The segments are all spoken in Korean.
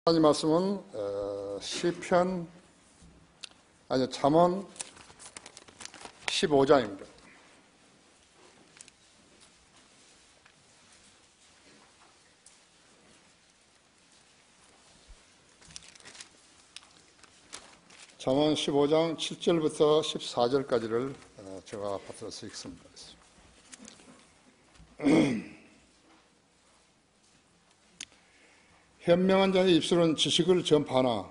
하나님 말씀은 잠언 15장입니다. 잠언 15장 7절부터 14절까지를 제가 받들어서 읽습니다. 현명한 자의 입술은 지식을 전파하나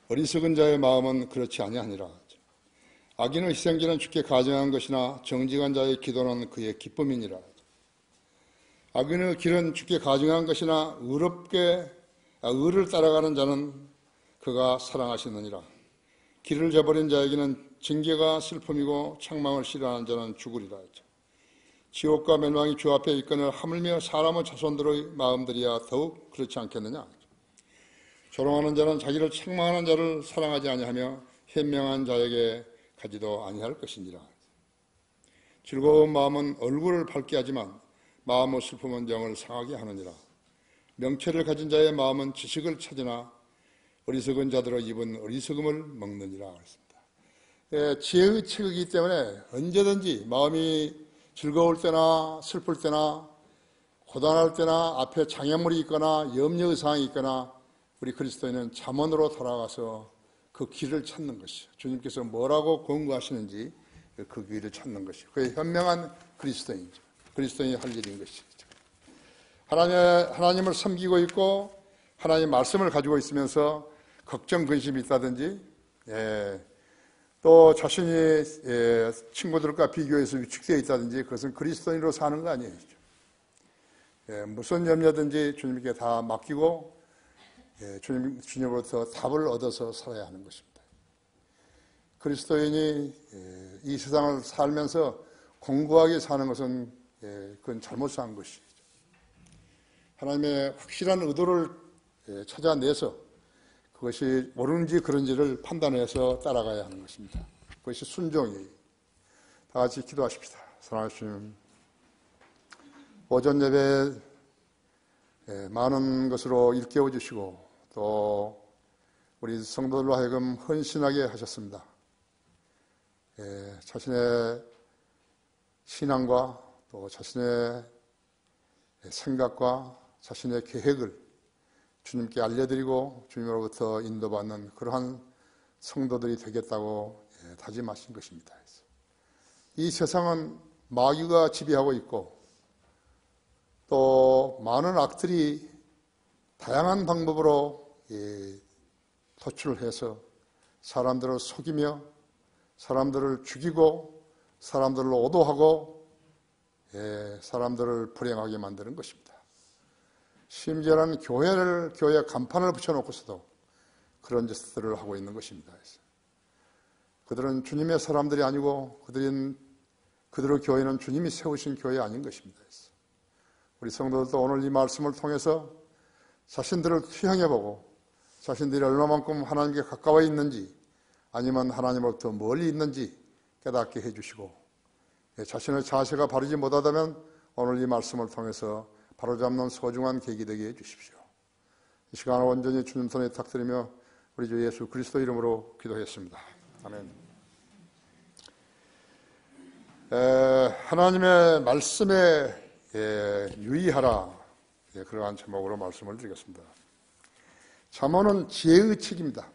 어리석은 자의 마음은 그렇지 아니하니라. 악인의 희생제는 주께 가증한 것이나 정직한 자의 기도는 그의 기쁨이니라. 악인의 길은 주께 가증한 것이나 의를 따라가는 자는 그가 사랑하시느니라. 길을 저버린 자에게는 징계가 슬픔이고 책망을 싫어하는 자는 죽으리라. 지옥과 멸망이 주 앞에 있거늘 하물며 사람의 자손들의 마음들이야 더욱 그렇지 않겠느냐. 조롱하는 자는 자기를 책망하는 자를 사랑하지 아니하며 현명한 자에게 가지도 아니할 것이니라. 즐거운 마음은 얼굴을 밝게 하지만 마음의 슬픔은 영을 상하게 하느니라. 명철을 가진 자의 마음은 지식을 찾으나 어리석은 자들의 입은 어리석음을 먹느니라. 지혜의 책이기 때문에 언제든지 마음이 즐거울 때나 슬플 때나 고단할 때나 앞에 장애물이 있거나 염려의사항이 있거나 우리 그리스도인은 잠언으로 돌아가서 그 길을 찾는 것이요. 주님께서 뭐라고 권고하시는지 그 길을 찾는 것이요. 그게 현명한 그리스도인이죠. 그리스도인이 할 일인 것이죠. 하나님을 섬기고 있고 하나님 말씀을 가지고 있으면서 걱정, 근심이 있다든지 또 자신이 친구들과 비교해서 위축되어 있다든지 그것은 그리스도인으로 사는 거 아니에요. 무슨 염려든지 주님께 다 맡기고 주님으로부터 답을 얻어서 살아야 하는 것입니다. 그리스도인이 이 세상을 살면서 공고하게 사는 것은 그건 잘못 산 것이죠. 하나님의 확실한 의도를 찾아내서 그것이 옳은지 그런지를 판단해서 따라가야 하는 것입니다. 그것이 순종이에요. 다 같이 기도하십시다. 사랑하는 주님, 오전 예배 많은 것으로 일깨워 주시고 또 우리 성도들로 하여금 헌신하게 하셨습니다. 자신의 신앙과 또 자신의 생각과 자신의 계획을 주님께 알려드리고 주님으로부터 인도받는 그러한 성도들이 되겠다고 다짐하신 것입니다. 이 세상은 마귀가 지배하고 있고 또 많은 악들이 다양한 방법으로 도출해서 사람들을 속이며 사람들을 죽이고 사람들을 오도하고 사람들을 불행하게 만드는 것입니다. 심지어는 교회 간판을 붙여놓고서도 그런 짓들을 하고 있는 것입니다. 그들은 주님의 사람들이 아니고 그들의 교회는 주님이 세우신 교회 아닌 것입니다. 우리 성도들도 오늘 이 말씀을 통해서 자신들을 투영해보고 자신들이 얼마만큼 하나님께 가까워 있는지 아니면 하나님으로부터 멀리 있는지 깨닫게 해주시고 자신의 자세가 바르지 못하다면 오늘 이 말씀을 통해서 바로잡는 소중한 계기 되게 해주십시오. 이 시간을 온전히 주님 손에 탁드리며 우리 주 예수 그리스도 이름으로 기도했습니다. 아멘. 하나님의 말씀에 유의하라, 그러한 제목으로 말씀을 드리겠습니다. 잠언은 지혜의 책입니다.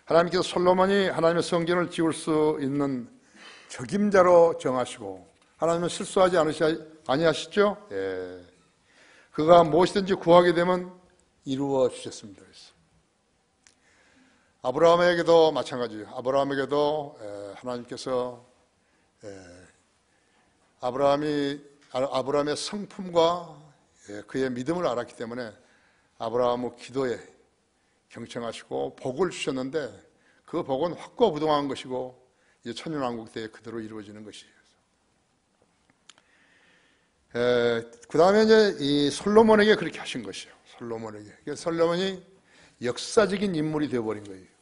하나님께서 솔로몬이 하나님의 성전을 지을 수 있는 적임자로 정하시고 하나님은 실수하지 아니하시죠? 그가 무엇이든지 구하게 되면 이루어 주셨습니다. 아브라함에게도 마찬가지예요. 아브라함에게도 하나님께서 아브라함의 성품과 그의 믿음을 알았기 때문에 아브라함의 기도에 경청하시고 복을 주셨는데 그 복은 확고부동한 것이고 이제 천년왕국 때에 그대로 이루어지는 것이에요. 그 다음에 이제 이 솔로몬에게 그렇게 하신 것이에요. 솔로몬에게. 솔로몬이 역사적인 인물이 되어버린 거예요.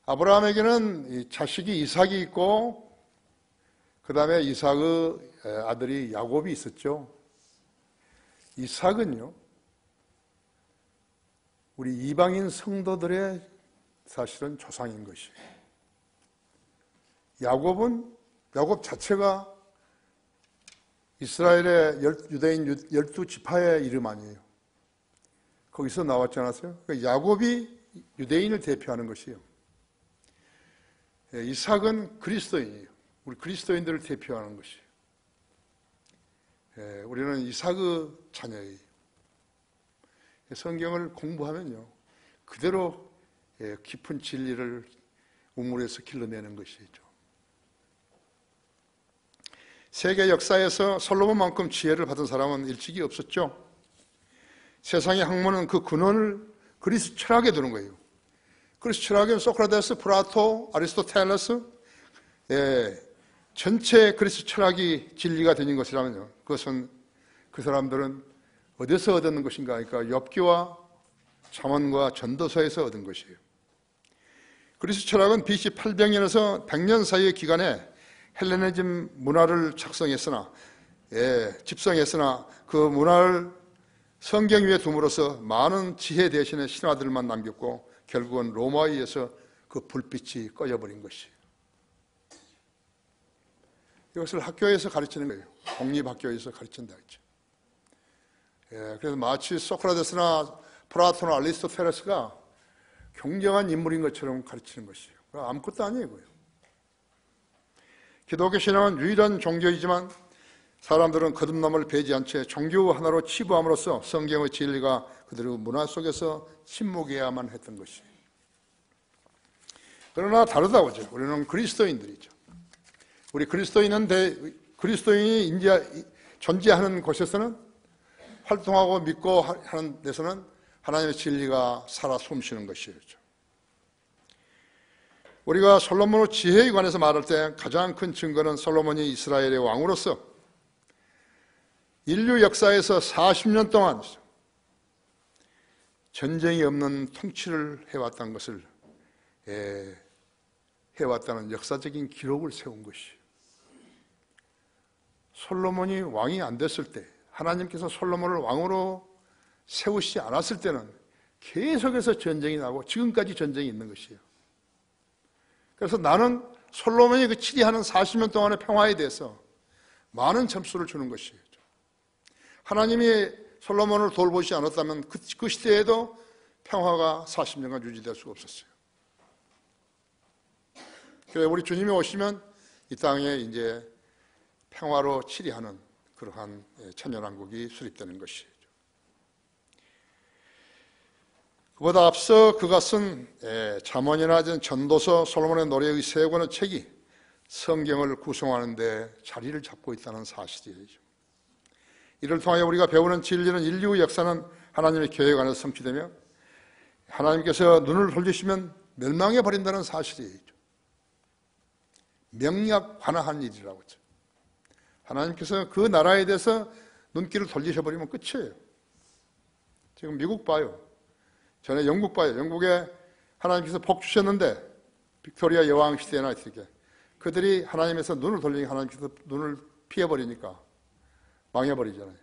아브라함에게는 자식이 이삭이 있고 그 다음에 이삭의 아들이 야곱이 있었죠. 이삭은요, 우리 이방인 성도들의 사실은 조상인 것이에요. 야곱 자체가 이스라엘의 유대인 12지파의 이름 아니에요. 거기서 나왔지 않았어요? 그러니까 야곱이 유대인을 대표하는 것이에요. 이삭은 그리스도인이에요. 우리 그리스도인들을 대표하는 것이에요. 우리는 이삭의 자녀예요. 성경을 공부하면요, 그대로 깊은 진리를 우물에서 길러내는 것이죠. 세계 역사에서 솔로몬만큼 지혜를 받은 사람은 일찍이 없었죠. 세상의 학문은 그 근원을 그리스 철학에 두는 거예요. 그리스 철학은 소크라테스, 플라토, 아리스토텔레스, 전체 그리스 철학이 진리가 되는 것이라면요, 그것은 그 사람들은 어디서 얻는 것인가? 그러니까 욥기와 잠언과 전도서에서 얻은 것이에요. 그리스 철학은 BC 800년에서 100년 사이의 기간에 헬레니즘 문화를 집성했으나 그 문화를 성경 위에 둠으로써 많은 지혜 대신에 신화들만 남겼고 결국은 로마에 의해서 그 불빛이 꺼져버린 것이에요. 이것을 학교에서 가르치는 거예요. 공립학교에서 가르친다 했죠. 그래서 마치 소크라테스나 플라토나 아리스토텔레스가 경정한 인물인 것처럼 가르치는 것이에요. 아무것도 아니에요. 그거요. 기독교 신앙은 유일한 종교이지만 사람들은 거듭남을 배제한 채 종교 하나로 치부함으로써 성경의 진리가 그들의 문화 속에서 침묵해야만 했던 것이에요. 그러나 다르다고죠. 우리는 그리스도인들이죠. 우리 그리스도인이 존재하는 곳에서는, 활동하고 믿고 하는 데서는 하나님의 진리가 살아 숨쉬는 것이죠. 우리가 솔로몬의 지혜에 관해서 말할 때 가장 큰 증거는 솔로몬이 이스라엘의 왕으로서 인류 역사에서 40년 동안 전쟁이 없는 통치를 해왔다는 것을 해왔다는 역사적인 기록을 세운 것이에요. 솔로몬이 왕이 안 됐을 때, 하나님께서 솔로몬을 왕으로 세우시지 않았을 때는 계속해서 전쟁이 나고 지금까지 전쟁이 있는 것이에요. 그래서 나는 솔로몬이 그 치리하는 40년 동안의 평화에 대해서 많은 점수를 주는 것이에요. 하나님이 솔로몬을 돌보지 않았다면 그 시대에도 평화가 40년간 유지될 수가 없었어요. 그래서 우리 주님이 오시면 이 땅에 이제 평화로 치리하는 그러한 천년왕국이 수립되는 것이죠. 그보다 앞서 그가 쓴 잠언이나 전도서, 솔로몬의 노래의 세 권의 책이 성경을 구성하는 데 자리를 잡고 있다는 사실이죠. 이를 통하여 우리가 배우는 진리는 인류의 역사는 하나님의 계획 안에서 성취되며 하나님께서 눈을 돌리시면 멸망해 버린다는 사실이죠. 명약관화한 일이라고 하죠. 하나님께서 그 나라에 대해서 눈길을 돌리셔버리면 끝이에요. 지금 미국 봐요. 전에 영국 봐요. 영국에 하나님께서 복 주셨는데 빅토리아 여왕 시대나 이렇게 그들이 하나님에서 눈을 돌리니까 하나님께서 눈을 피해버리니까 망해버리잖아요.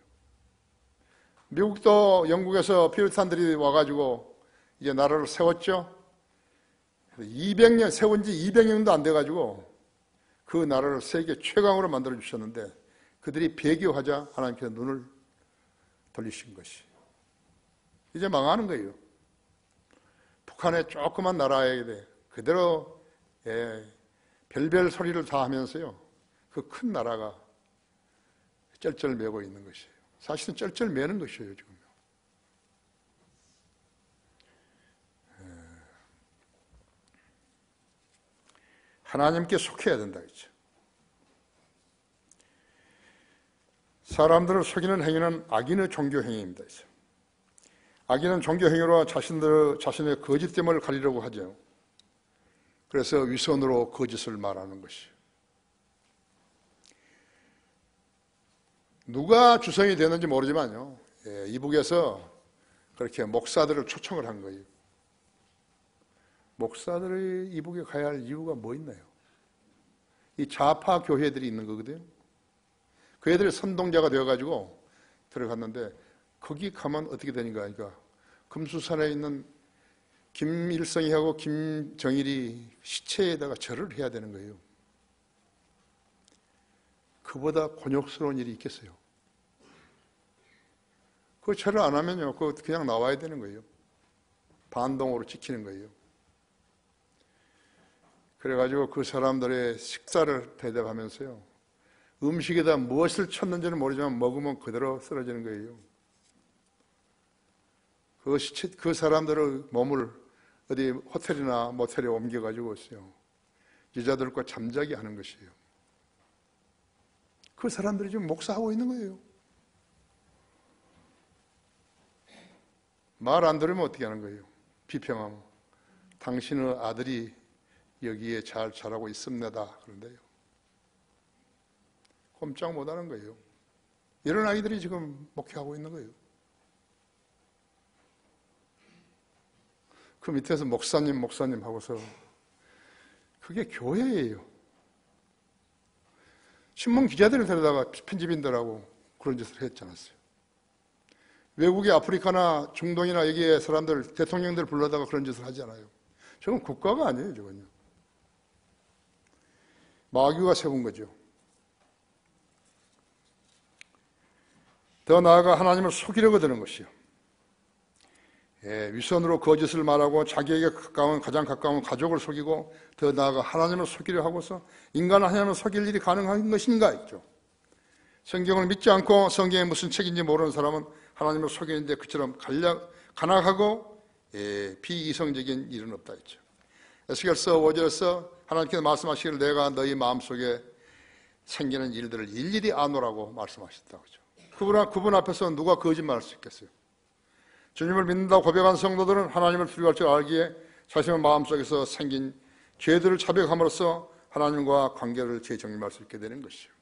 미국도 영국에서 피리탄들이 와가지고 이제 나라를 세웠죠. 200년, 세운 지 200년도 안 돼가지고 그 나라를 세계 최강으로 만들어 주셨는데 그들이 배교하자 하나님께서 눈을 돌리신 것이 이제 망하는 거예요. 북한의 조그만 나라에 그대로 별별 소리를 다 하면서요, 그 큰 나라가 쩔쩔매고 있는 것이에요. 사실은 쩔쩔매는 것이에요, 지금. 하나님께 속해야 된다 했죠. 사람들을 속이는 행위는 악인의 종교 행위입니다. 악인은 종교 행위로 자신의 거짓됨을 가리려고 하죠. 그래서 위선으로 거짓을 말하는 것이에요. 누가 주성이 되는지 모르지만요, 이북에서 그렇게 목사들을 초청을 한 거예요. 목사들이 이북에 가야 할 이유가 뭐 있나요? 이 좌파 교회들이 있는 거거든요. 그 애들이 선동자가 되어가지고 들어갔는데 거기 가면 어떻게 되는가 하니까 금수산에 있는 김일성이하고 김정일이 시체에다가 절을 해야 되는 거예요. 그보다 곤욕스러운 일이 있겠어요? 그 절을 안 하면요, 그거 그냥 나와야 되는 거예요. 반동으로 지키는 거예요. 그래가지고 그 사람들의 식사를 대접하면서요, 음식에다 무엇을 쳤는지는 모르지만 먹으면 그대로 쓰러지는 거예요. 그 사람들의 몸을 어디 호텔이나 모텔에 옮겨가지고 있어요. 여자들과 잠자게 하는 것이에요. 그 사람들이 지금 목사하고 있는 거예요. 말 안 들으면 어떻게 하는 거예요? 비평하면 당신의 아들이 여기에 잘 자라고 있습니다. 그런데요, 꼼짝 못하는 거예요. 이런 아이들이 지금 목회하고 있는 거예요. 그 밑에서 목사님 하고서 그게 교회예요. 신문 기자들을 데려다가 편집인들하고 그런 짓을 했지 않았어요. 외국의 아프리카나 중동이나 여기에 사람들, 대통령들 불러다가 그런 짓을 하지 않아요. 저건 국가가 아니에요, 저건요. 마귀가 세운 거죠. 더 나아가 하나님을 속이려고 드는 것이요. 위선으로 거짓을 말하고 자기에게 가장 가까운 가족을 속이고 더 나아가 하나님을 속이려 하고서 인간은 하나님을 속일 일이 가능한 것인가 있죠. 성경을 믿지 않고 성경에 무슨 책인지 모르는 사람은 하나님을 속이는데 그처럼 간악하고 비이성적인 일은 없다 했죠. 에스겔서 5절에서 하나님께서 말씀하시기를 내가 너희 마음속에 생기는 일들을 일일이 아노라고 말씀하셨다고 하죠. 그분 앞에서 누가 거짓말할 수 있겠어요? 주님을 믿는다고 고백한 성도들은 하나님을 두려워할 줄 알기에 자신의 마음속에서 생긴 죄들을 자백함으로써 하나님과 관계를 재정립할 수 있게 되는 것이죠.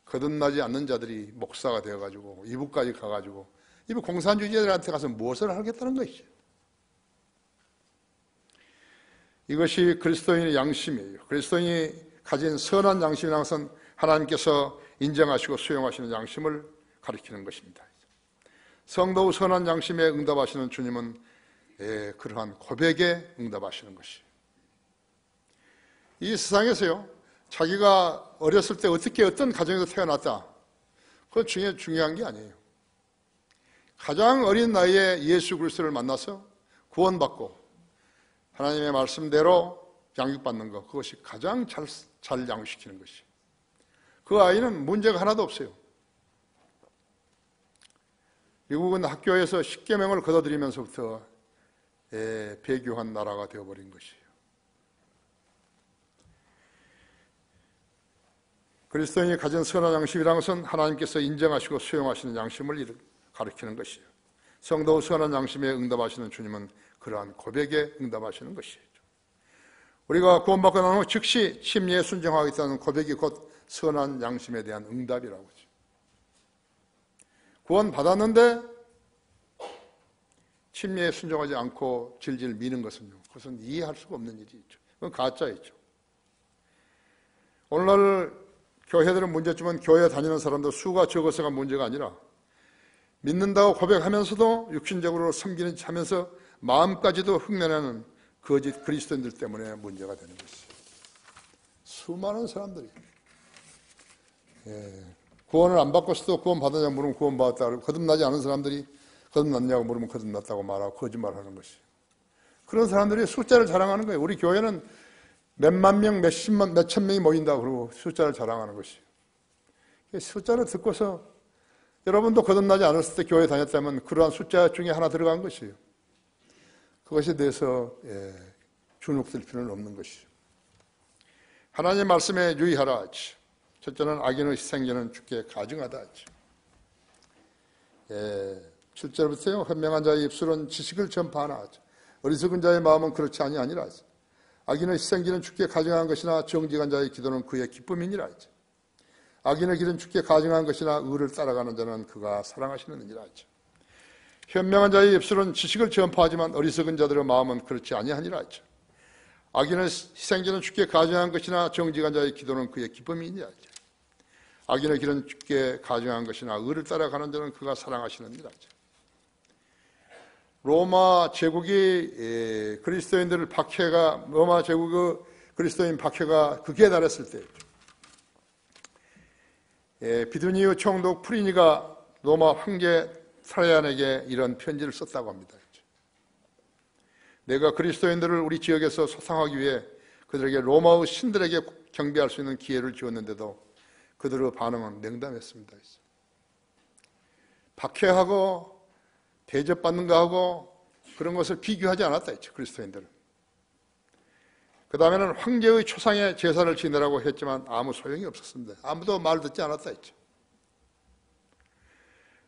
거듭나지 않는 자들이 목사가 되어가지고 이북까지 가가지고 이북 공산주의자들한테 가서 무엇을 하겠다는 것이죠. 이것이 그리스도인의 양심이에요. 그리스도인이 가진 선한 양심이라는 것은 하나님께서 인정하시고 수용하시는 양심을 가리키는 것입니다. 성도의 선한 양심에 응답하시는 주님은 그러한 고백에 응답하시는 것이에요. 이 세상에서요, 자기가 어렸을 때 어떻게 어떤 가정에서 태어났다, 그건 중요한 게 아니에요. 가장 어린 나이에 예수 그리스도를 만나서 구원받고 하나님의 말씀대로 양육받는 것, 그것이 가장 잘 양육시키는 것이에요. 그 아이는 문제가 하나도 없어요. 미국은 학교에서 10계명을 걷어들이면서부터 배교한 나라가 되어버린 것이에요. 그리스도인이 가진 선한 양심이라는 것은 하나님께서 인정하시고 수용하시는 양심을 가리키는 것이에요. 성도의 선한 양심에 응답하시는 주님은 그러한 고백에 응답하시는 것이죠. 우리가 구원받고 난 후 즉시 심리에 순종하겠다는 고백이 곧 선한 양심에 대한 응답이라고 하죠. 구원받았는데 심리에 순종하지 않고 질질 미는 것은요, 그것은 이해할 수가 없는 일이죠. 그건 가짜이죠. 오늘날 교회들은 문제점은 교회 다니는 사람들 수가 적어서가 문제가 아니라 믿는다고 고백하면서도 육신적으로 섬기는 척 하면서 마음까지도 흉내내는 거짓 그리스도인들 때문에 문제가 되는 것이에요. 수많은 사람들이 구원을 안 받고서도 구원받았냐고 물으면 구원받았다고, 거듭나지 않은 사람들이 거듭났냐고 물으면 거듭났다고 말하고 거짓말하는 것이에요. 그런 사람들이 숫자를 자랑하는 거예요. 우리 교회는 몇만 명, 몇천 명이 모인다고 그러고 숫자를 자랑하는 것이에요. 숫자를 듣고서 여러분도 거듭나지 않았을 때 교회 다녔다면 그러한 숫자 중에 하나 들어간 것이에요. 그것에 대해서 주눅들 필요는 없는 것이죠. 하나님의 말씀에 유의하라 하지. 첫째는 악인의 희생제는 주께 가증하다 하지. 7절부터요. 현명한 자의 입술은 지식을 전파하나 하지. 어리석은 자의 마음은 그렇지 아니하니라 하지. 악인의 희생제는 주께 가증한 것이나 정직한 자의 기도는 그의 기쁨이니라 하지. 악인의 길은 주께 가증한 것이나 의를 따라가는 자는 그가 사랑하시느니라 하지. 현명한 자의 입술은 지식을 전파하지만 어리석은 자들의 마음은 그렇지 아니하니라 하지. 악인의 희생제는 주께 가증한 것이나 정직한 자의 기도는 그의 기쁨이니라 하지. 악인의 길은 죽게 가증한 것이나 의를 따라가는 자는 그가 사랑하시느니라. 로마 제국이 그리스도인들을 박해가 로마 제국의 그리스도인 박해가 극에 달했을 때 비두니우 총독 프리니가 로마 황제 트라이안에게 이런 편지를 썼다고 합니다. 내가 그리스도인들을 우리 지역에서 소탕하기 위해 그들에게 로마의 신들에게 경배할 수 있는 기회를 주었는데도 그들의 반응은 냉담했습니다. 박해하고 대접받는 거하고 그런 것을 비교하지 않았다 했죠. 그리스도인들은. 그 다음에는 황제의 초상에 제사를 지내라고 했지만 아무 소용이 없었습니다. 아무도 말 듣지 않았다 했죠.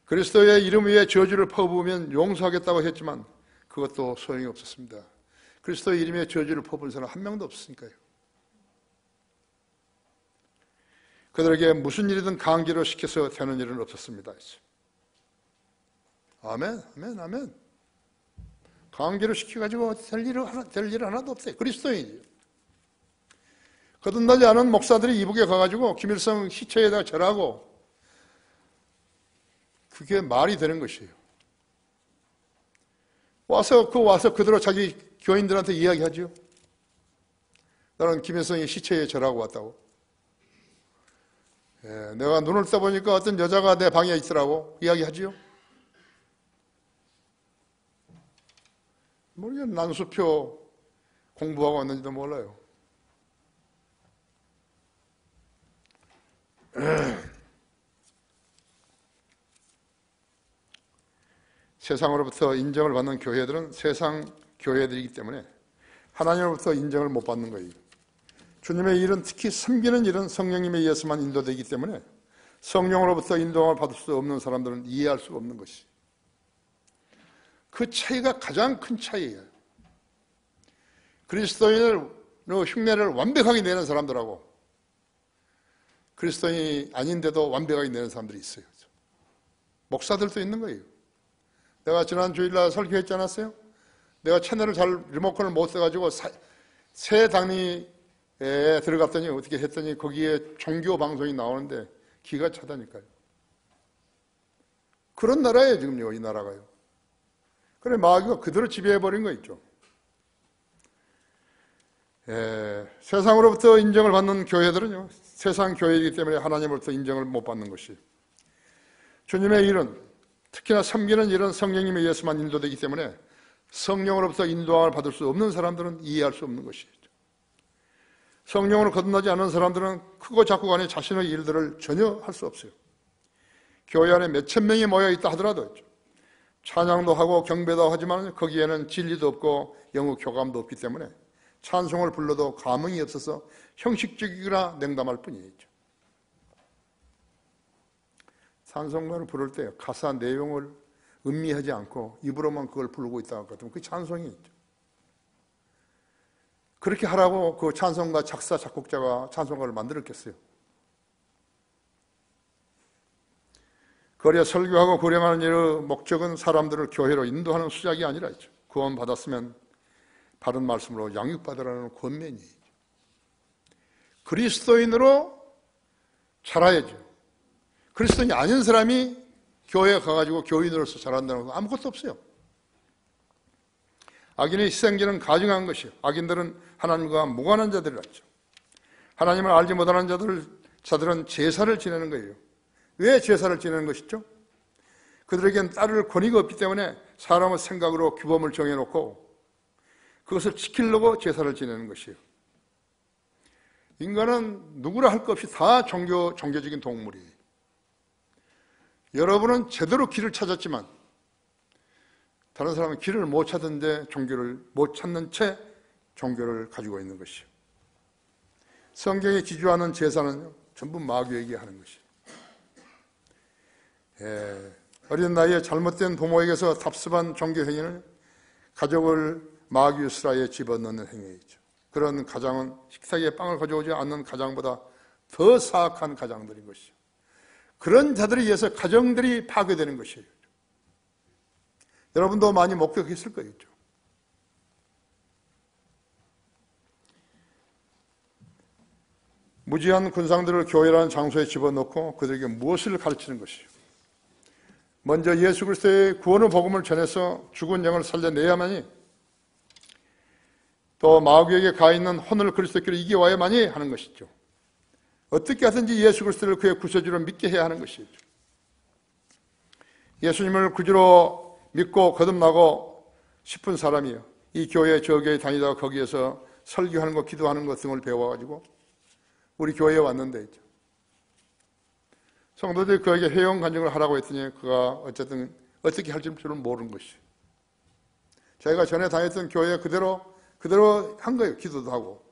그리스도의 이름 위에 저주를 퍼부으면 용서하겠다고 했지만 그것도 소용이 없었습니다. 그리스도의 이름에 저주를 퍼부은 사람 한 명도 없으니까요. 그들에게 무슨 일이든 강제로 시켜서 되는 일은 없었습니다. 아멘, 아멘, 아멘. 강제로 시켜가지고 될 일 하나도 없어요. 그리스도인이죠. 거듭나지 않은 목사들이 이북에 가가지고 김일성 시체에다 절하고 그게 말이 되는 것이에요. 와서 그대로 자기 교인들한테 이야기하죠. 나는 김일성의 시체에 절하고 왔다고. 내가 눈을 떠보니까 어떤 여자가 내 방에 있더라고. 이야기하지요. 모르겠 난수표 공부하고 왔는지도 몰라요. 세상으로부터 인정을 받는 교회들은 세상 교회들이기 때문에 하나님으로부터 인정을 못 받는 거예요. 주님의 일은 특히 섬기는 일은 성령님에 의해서만 인도되기 때문에 성령으로부터 인도함을 받을 수 없는 사람들은 이해할 수가 없는 것이. 그 차이가 가장 큰 차이예요. 그리스도인의 흉내를 완벽하게 내는 사람들하고 그리스도인이 아닌데도 완벽하게 내는 사람들이 있어요. 목사들도 있는 거예요. 내가 지난 주일날 설교했지 않았어요? 내가 채널을 리모컨을 못 써가지고 새 당리에 들어갔더니 어떻게 했더니 거기에 종교 방송이 나오는데 기가 차다니까요. 그런 나라예요, 지금요, 이 나라가요. 그래, 마귀가 그대로 지배해버린 거 있죠. 세상으로부터 인정을 받는 교회들은요, 세상 교회이기 때문에 하나님으로부터 인정을 못 받는 것이. 주님의 일은, 특히나 섬기는 일은 성령님에 의해서만 인도되기 때문에 성령으로부터 인도함을 받을 수 없는 사람들은 이해할 수 없는 것이죠. 성령으로 거듭나지 않은 사람들은 크고 작고 간에 자신의 일들을 전혀 할 수 없어요. 교회 안에 몇천 명이 모여 있다 하더라도 찬양도 하고 경배도 하지만 거기에는 진리도 없고 영의 교감도 없기 때문에 찬송을 불러도 감흥이 없어서 형식적이거나 냉담할 뿐이죠. 찬송가를 부를 때 가사 내용을 음미하지 않고 입으로만 그걸 부르고 있다 같으면 그게 찬송이죠. 그렇게 하라고 그 찬송가 작사 작곡자가 찬송가를 만들었겠어요. 거리에 설교하고 구령하는 일의 목적은 사람들을 교회로 인도하는 수작이 아니라 있죠. 구원 받았으면 바른 말씀으로 양육받으라는 권면이죠. 그리스도인으로 자라야죠. 그리스도인이 아닌 사람이 교회에 가가지고 교인으로서 자란다는 건 아무것도 없어요. 악인의 희생제는 가증한 것이요. 악인들은 하나님과 무관한 자들이라죠. 하나님을 알지 못하는 자들은 제사를 지내는 거예요. 왜 제사를 지내는 것이죠? 그들에겐 따를 권위가 없기 때문에 사람의 생각으로 규범을 정해놓고 그것을 지키려고 제사를 지내는 것이에요. 인간은 누구라 할 것 없이 다 종교적인 동물이에요. 여러분은 제대로 길을 찾았지만 다른 사람은 길을 못 찾는데 종교를 못 찾는 채 종교를 가지고 있는 것이요. 성경에 기주하는 제사는 전부 마귀에게 하는 것이요. 어린 나이에 잘못된 부모에게서 답습한 종교 행위는 가족을 마귀 수라에 집어넣는 행위이죠. 그런 가장은 식탁에 빵을 가져오지 않는 가장보다 더 사악한 가장들인 것이죠. 그런 자들에 의해서 가정들이 파괴되는 것이에요. 여러분도 많이 목격했을 거예요. 무지한 군상들을 교회라는 장소에 집어넣고 그들에게 무엇을 가르치는 것이요? 먼저 예수 그리스도의 구원의 복음을 전해서 죽은 영을 살려내야만이, 또 마귀에게 가있는 혼을 그리스도께로 이겨와야만이 하는 것이죠. 어떻게 하든지 예수 그리스도를 그의 구세주로 믿게 해야 하는 것이죠. 예수님을 구주로 믿고 거듭나고 싶은 사람이요, 이 교회 저 교회 다니다가 거기에서 설교하는 것, 기도하는 것 등을 배워가지고 우리 교회에 왔는데, 성도들이 그에게 회원 간증을 하라고 했더니 그가 어쨌든 어떻게 할 줄은 모르는 것이. 자기가 전에 다녔던 교회 그대로 한 거예요. 기도도 하고.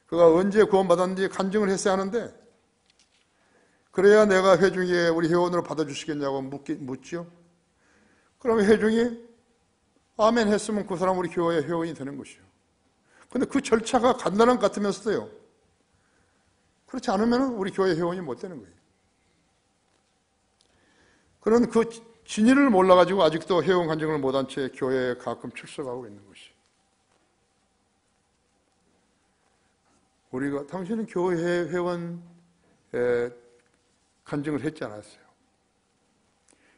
그가 언제 구원받았는지 간증을 했어야 하는데, 그래야 내가 회중에 우리 회원으로 받아주시겠냐고 묻죠. 그러면 회중이 아멘 했으면 그 사람 우리 교회의 회원이 되는 것이요. 근데 그 절차가 간단한 것 같으면서도요, 그렇지 않으면 우리 교회 회원이 못 되는 거예요. 그런 그 진리를 몰라가지고 아직도 회원 간증을 못한 채 교회에 가끔 출석하고 있는 것이. 우리가, 당신은 교회 회원 간증을 했지 않았어요?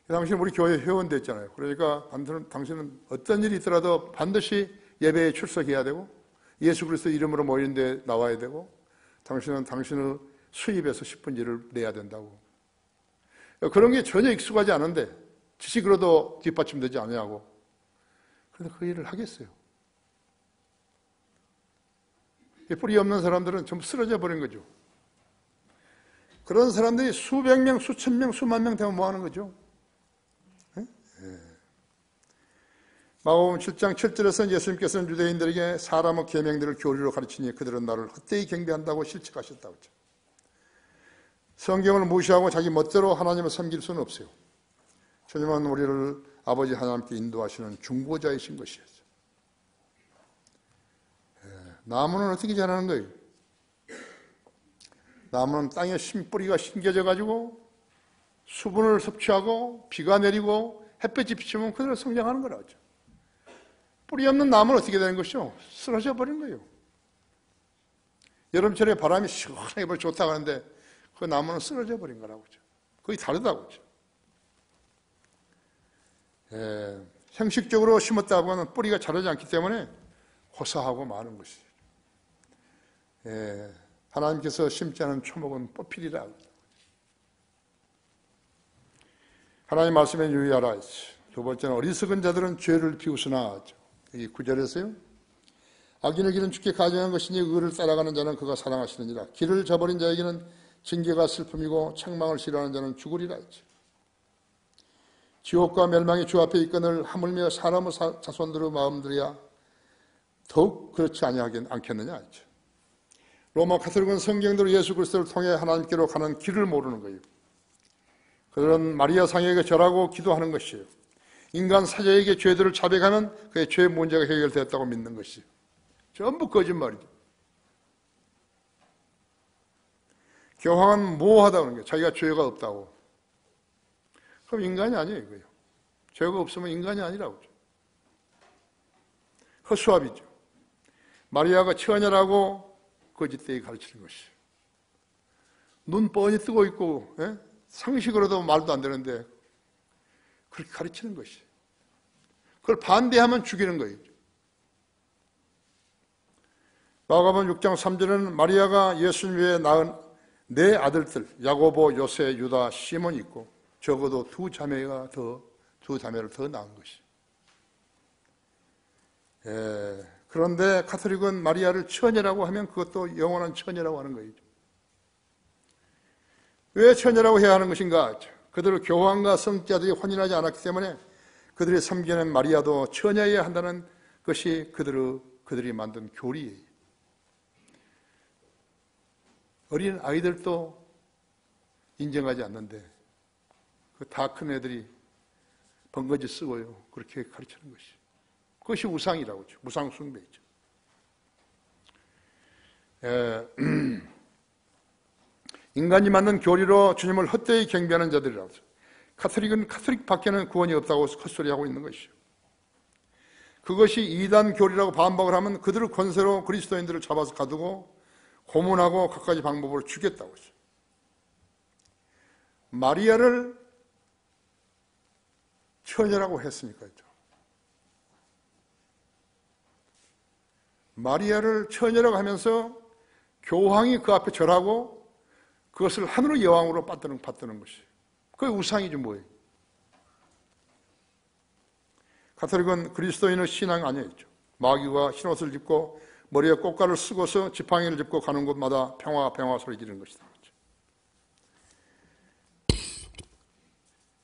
당신은 우리 교회 회원 됐잖아요. 그러니까 당신은 어떤 일이 있더라도 반드시 예배에 출석해야 되고 예수 그리스도 이름으로 모이는 데 나와야 되고, 당신은 당신의 수입에서 10분지를 내야 된다고. 그런 게 전혀 익숙하지 않은데, 지식으로도 뒷받침되지 않냐고. 그런데 그 일을 하겠어요. 뿌리 없는 사람들은 전부 쓰러져 버린 거죠. 그런 사람들이 수백 명, 수천 명, 수만 명 되면 뭐 하는 거죠? 마가복음 7장 7절에서는 예수님께서는 유대인들에게 사람의 계명들을 교리로 가르치니 그들은 나를 헛되이 경배한다고 실책하셨다고 했죠. 성경을 무시하고 자기 멋대로 하나님을 섬길 수는 없어요. 주님은 우리를 아버지 하나님께 인도하시는 중보자이신 것이었죠. 나무는 어떻게 자라는 거예요? 나무는 땅에 뿌리가 심겨져 가지고 수분을 섭취하고 비가 내리고 햇볕이 비치면 그대로 성장하는 거라죠. 뿌리 없는 나무는 어떻게 되는 것이죠? 쓰러져 버린 거예요. 여름철에 바람이 시원하게 불어 좋다고 하는데 그 나무는 쓰러져 버린 거라고 하죠. 거의 다르다고 하죠. 형식적으로 심었다고 하면 뿌리가 자라지 않기 때문에 호사하고 마는 것이죠. 하나님께서 심지 않은 초목은 뽑히리라. 하나님 말씀에 유의하라 했죠. 두 번째는 어리석은 자들은 죄를 비웃으나, 여기 9절에서요. 악인의 길은 주께 가증한 것이니 의를 따라가는 자는 그가 사랑하시느니라. 길을 저버린 자에게는 징계가 슬픔이고 책망을 싫어하는 자는 죽으리라 했죠. 지옥과 멸망이 주 앞에 있거늘 하물며 사람의 자손들의 마음들이야 더욱 그렇지 않겠느냐 했죠. 로마 가톨릭은 성경대로 예수 그리스도를 통해 하나님께로 가는 길을 모르는 거예요. 그들은 마리아 상에게 절하고 기도하는 것이에요. 인간 사자에게 죄들을 자백하면 그의 죄 문제가 해결되었다고 믿는 것이에요. 전부 거짓말이죠. 교황은 모호하다고 하는 거예요. 자기가 죄가 없다고. 그럼 인간이 아니에요, 이거요. 죄가 없으면 인간이 아니라고. 허수아비죠. 마리아가 처녀라고 거짓되게 가르치는 것이에요. 눈 뻔히 뜨고 있고, 상식으로도 말도 안 되는데 그렇게 가르치는 것이에요. 그걸 반대하면 죽이는 거예요. 마가복음 6장 3절에는 마리아가 예수님 외에 낳은 네 아들들 야고보, 요세, 유다, 시몬이 있고 적어도 두 자매를 더 낳은 것이에요. 그런데 가톨릭은 마리아를 처녀라고 하면 그것도 영원한 처녀라고 하는 거예요. 왜 처녀라고 해야 하는 것인가? 그들을 교황과 성자들이 혼인하지 않았기 때문에 그들이 섬기는 마리아도 처녀여야 한다는 것이 그들이 만든 교리예요. 어린 아이들도 인정하지 않는데 그 다 큰 애들이 번거지 쓰고요. 그렇게 가르치는 것이죠. 그것이 우상이라고 하죠. 우상 숭배이죠. 인간이 만든 교리로 주님을 헛되이 경배하는 자들이라고 하죠. 가톨릭은 가톨릭 밖에는 구원이 없다고 헛소리하고 있는 것이죠. 그것이 이단 교리라고 반박을 하면 그들의 권세로 그리스도인들을 잡아서 가두고 고문하고 갖가지 방법으로 죽였다고 했어요. 마리아를 처녀라고 했으니까 했죠. 마리아를 처녀라고 하면서 교황이 그 앞에 절하고 그것을 하늘의 여왕으로 받드는 것이에요. 그게 우상이지 뭐예요. 가톨릭은 그리스도인의 신앙 아니었죠. 마귀가 흰옷을 입고 머리에 꽃가루를 쓰고서 지팡이를 짚고 가는 곳마다 평화 평화 소리 지르는 것이다.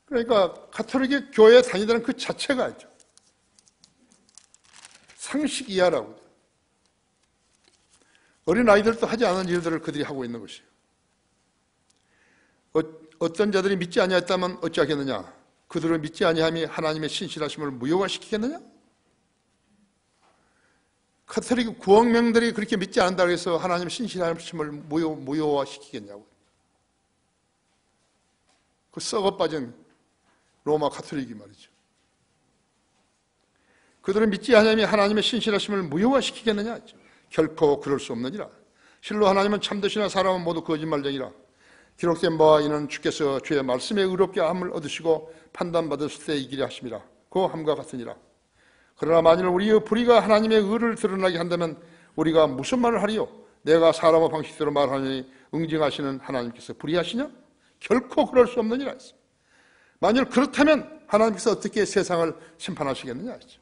그러니까 가톨릭의 교회에 다니다는 그 자체가 있죠. 상식 이하라고. 어린 아이들도 하지 않은 일들을 그들이 하고 있는 것이에요. 어떤 자들이 믿지 아니하였다면 어찌하겠느냐? 그들을 믿지 아니함이 하나님의 신실하심을 무효화시키겠느냐? 가톨릭 구원명들이 그렇게 믿지 않는다고 해서 하나님의 신실하심을 무효화시키겠냐고. 그 썩어 빠진 로마 가톨릭이 말이죠. 그들은 믿지 아니함이 하나님의 신실하심을 무효화시키겠느냐? 결코 그럴 수 없느니라. 실로 하나님은 참되시나 사람은 모두 거짓말쟁이라. 기록된 바와 이는 주께서 주의 말씀에 의롭게 함을 얻으시고 판단받으실 때 이기려 하심이라. 그 함과 같으니라. 그러나 만일 우리의 불의가 하나님의 의를 드러나게 한다면 우리가 무슨 말을 하리요? 내가 사람의 방식대로 말하니 응징하시는 하나님께서 불의하시냐? 결코 그럴 수 없느니라 했어. 만일 그렇다면 하나님께서 어떻게 세상을 심판하시겠느냐 했죠.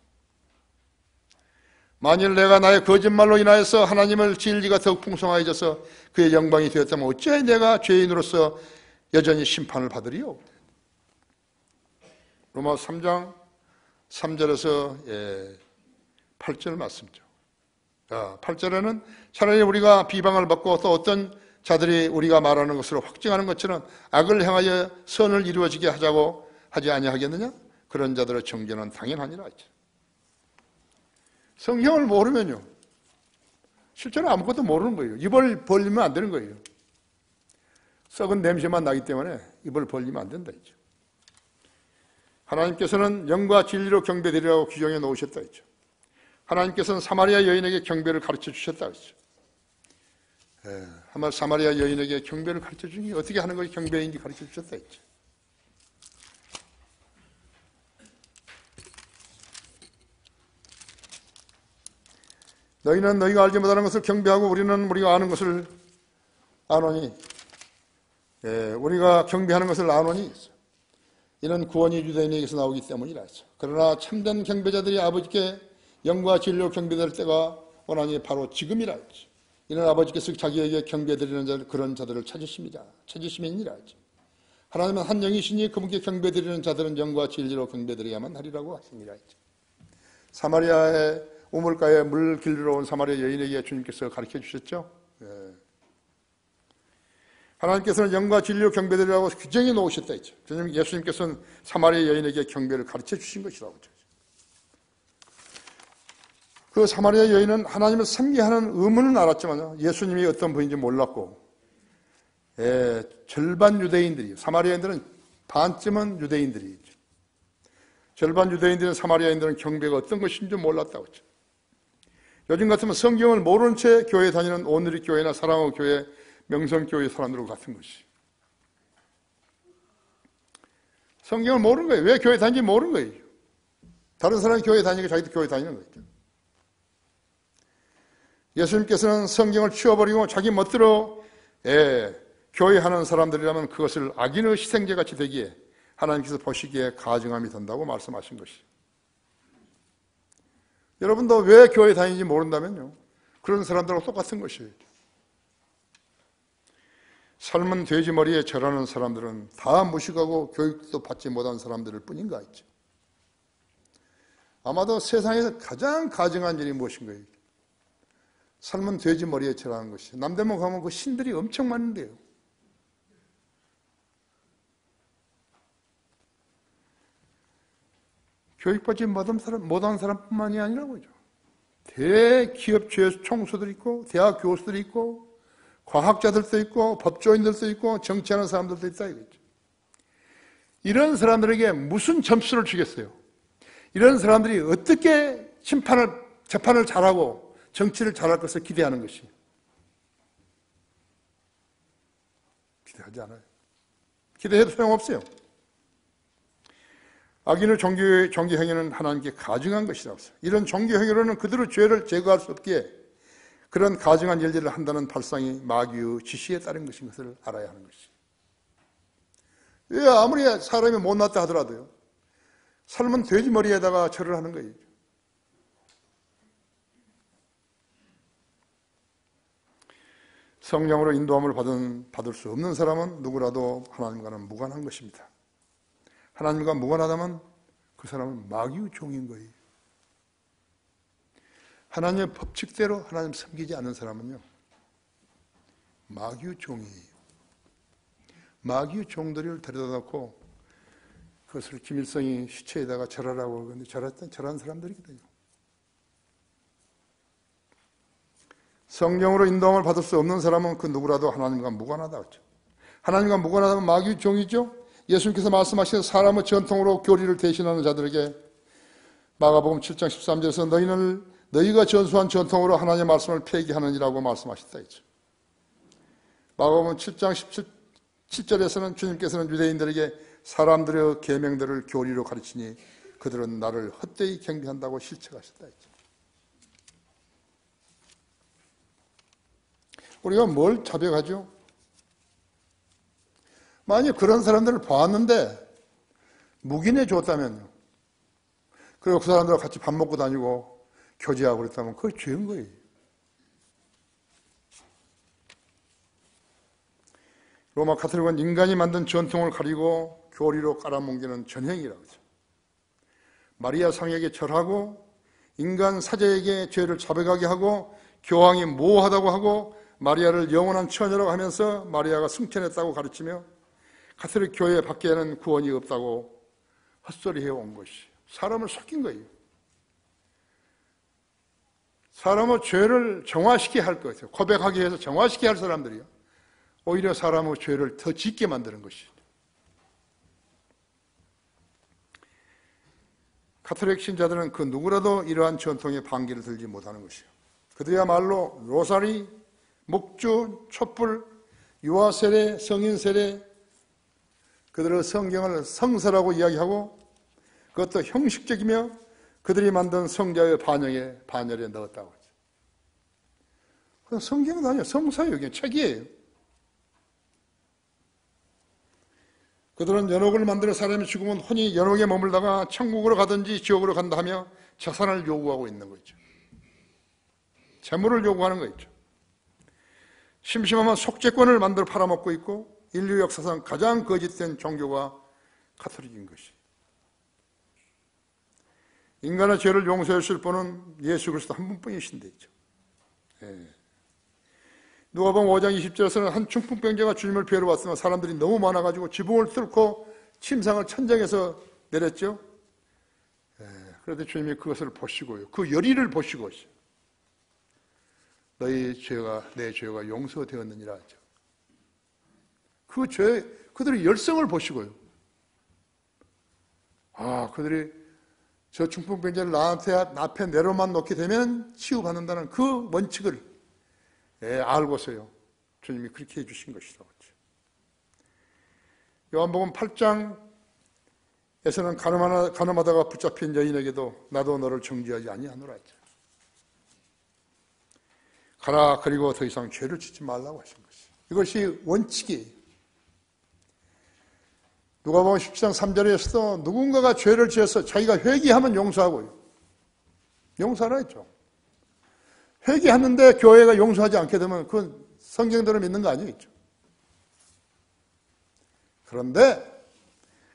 만일 내가 나의 거짓말로 인하여서 하나님을 진리가 더욱 풍성하여져서 그의 영광이 되었다면 어찌하여 내가 죄인으로서 여전히 심판을 받으리요? 로마 3장 3절에서 8절 말씀이죠. 8절에는 차라리 우리가 비방을 받고 또 어떤 자들이 우리가 말하는 것으로 확증하는 것처럼 악을 행하여 선을 이루어지게 하자고 하지 아니하겠느냐? 그런 자들의 정죄는 당연하니라 했죠. 성경을 모르면요, 실제로 아무것도 모르는 거예요. 입을 벌리면 안 되는 거예요. 썩은 냄새만 나기 때문에 입을 벌리면 안 된다 했죠. 하나님께서는 영과 진리로 경배드리라고 규정해 놓으셨다 했죠. 하나님께서는 사마리아 여인에게 경배를 가르쳐 주셨다 했죠. 한말 사마리아 여인에게 경배를 가르쳐 주니 어떻게 하는 것이 경배인지 가르쳐 주셨다 했죠. 너희는 너희가 알지 못하는 것을 경배하고 우리는 우리가 아는 것을 아노니, 우리가 경배하는 것을 아노니 이는 구원이 유대인에게서 나오기 때문이라 했죠. 그러나 참된 경배자들이 아버지께 영과 진리로 경배될 때가 오나니 바로 지금이라 했죠. 이는 아버지께서 자기에게 경배드리는 그런 자들을 찾으심이니라 했죠. 하나님은 한 영이시니 그분께 경배드리는 자들은 영과 진리로 경배드려야만 하리라고 하십니다 했죠. 사마리아의 우물가에 물 길러 온 사마리아 여인에게 주님께서 가르쳐 주셨죠. 하나님께서는 영과 진리로 경배드리라고 규정해 놓으셨다 했죠. 예수님께서는 사마리아 여인에게 경배를 가르쳐 주신 것이라고 했죠. 그 사마리아 여인은 하나님을 섬기하는 의무는 알았지만 예수님이 어떤 분인지 몰랐고, 절반 유대인들이, 사마리아인들은 반쯤은 유대인들이죠. 절반 유대인들은 사마리아인들은 경배가 어떤 것인지 몰랐다고 했죠. 요즘 같으면 성경을 모르는 채 교회 다니는 오늘의 교회나 사랑의 교회, 명성교회 사람들과 같은 것이. 성경을 모르는 거예요. 왜 교회 다니는지 모르는 거예요. 다른 사람이 교회 다니니까 자기도 교회 다니는 거죠. 예수님께서는 성경을 치워버리고 자기 멋대로 교회하는 사람들이라면 그것을 악인의 희생제같이 되기에 하나님께서 보시기에 가증함이 된다고 말씀하신 것이죠. 여러분도 왜 교회 다니는지 모른다면요, 그런 사람들하고 똑같은 것이에요. 삶은 돼지머리에 절하는 사람들은 다 무식하고 교육도 받지 못한 사람들일 뿐인가 했죠. 아마도 세상에서 가장 가증한 일이 무엇인 거예요? 삶은 돼지머리에 절하는 것이. 남대문 가면 그 신들이 엄청 많은데요. 교육받지 못한 사람뿐만이 아니라고요. 대기업 총수들 있고, 대학 교수들이 있고, 과학자들도 있고, 법조인들도 있고, 정치하는 사람들도 있다 이거죠. 이런 사람들에게 무슨 점수를 주겠어요? 이런 사람들이 어떻게 재판을 잘하고 정치를 잘할 것을 기대하는 것이. 기대하지 않아요. 기대해도 소용없어요. 악인의 종교 행위는 하나님께 가증한 것이라고 했어요. 이런 종교 행위로는 그대로 죄를 제거할 수 없기에 그런 가증한 일들을 한다는 발상이 마귀의 지시에 따른 것인 것을 알아야 하는 것이죠. 왜 아무리 사람이 못났다 하더라도요. 삶은 돼지 머리에다가 절을 하는 거예요. 성령으로 인도함을 받을 수 없는 사람은 누구라도 하나님과는 무관한 것입니다. 하나님과 무관하다면 그 사람은 마귀의 종인 거예요. 하나님의 법칙대로 하나님 섬기지 않는 사람은요, 마귀의 종이에요. 마귀의 종들을 데려다 놓고 그것을 김일성이 시체에다가 절하라고 그러는데 절한 사람들이거든요. 성령으로 인도함을 받을 수 없는 사람은 그 누구라도 하나님과 무관하다 그랬죠. 하나님과 무관하다면 마귀의 종이죠. 예수님께서 말씀하신 사람의 전통으로 교리를 대신하는 자들에게 마가복음 7장 13절에서 너희가 전수한 전통으로 하나님의 말씀을 폐기하느니라고 말씀하셨다 했죠. 마가복음 7장 17절에서는 주님께서는 유대인들에게 사람들의 계명들을 교리로 가르치니 그들은 나를 헛되이 경배한다고 실책하셨다 했죠. 우리가 뭘 자백하죠? 만약 그런 사람들을 봤는데 묵인해 줬다면요. 그리고 그 사람들과 같이 밥 먹고 다니고 교제하고 그랬다면 그게 죄인 거예요. 로마 카톨릭은 인간이 만든 전통을 가리고 교리로 깔아뭉개는 전행이라고 하죠. 마리아 상에게 절하고 인간 사제에게 죄를 자백하게 하고 교황이 모호하다고 하고 마리아를 영원한 처녀라고 하면서 마리아가 승천했다고 가르치며 가톨릭 교회 밖에는 구원이 없다고 헛소리해온 것이 사람을 속인 거예요. 사람의 죄를 정화시키게 할 것이에요. 고백하게 해서 정화시키게 할 사람들이요. 오히려 사람의 죄를 더 짙게 만드는 것이죠. 가톨릭 신자들은 그 누구라도 이러한 전통의 반기를 들지 못하는 것이에요. 그들이야말로 로사리, 목주, 촛불, 유아세례, 성인세례, 그들의 성경을 성서라고 이야기하고 그것도 형식적이며 그들이 만든 성자의 반열에 넣었다고 하죠. 그건 성경은 아니에요. 성서예요. 그냥 책이에요. 그들은 연옥을 만들어 사람이 죽으면 혼이 연옥에 머물다가 천국으로 가든지 지옥으로 간다 하며 재산을 요구하고 있는 거죠. 재물을 요구하는 거죠. 심심하면 속죄권을 만들어 팔아먹고 있고 인류 역사상 가장 거짓된 종교가 가톨릭인 것이. 인간의 죄를 용서해 주실 분은 예수 그리스도 한 분뿐이신데 있죠. 누가복음 5장 20절에서는 한 중풍병자가 주님을 뵈러 왔으나 사람들이 너무 많아가지고 지붕을 뚫고 침상을 천장에서 내렸죠. 그런데 주님이 그것을 보시고요. 그 열의를 보시고 너희 죄가 내 죄가 용서되었느니라 하죠. 그 죄, 그들의 열성을 보시고요. 그들이 저 중풍병자를 나한테 앞에 내려만 놓게 되면 치유받는다는 그 원칙을 알고서요. 주님이 그렇게 해주신 것이라고 했죠. 요한복음 8장에서는 가늠하다가 붙잡힌 여인에게도 나도 너를 정죄하지 아니하노라 했죠. 가라, 그리고 더 이상 죄를 짓지 말라고 하신 것이죠. 이것이 원칙이에요. 누가복음 17장 3절에서도 누군가가 죄를 지어서 자기가 회개하면 용서하고요. 용서하라 했죠. 회개하는데 교회가 용서하지 않게 되면 그건 성경대로 믿는 거 아니겠죠. 그런데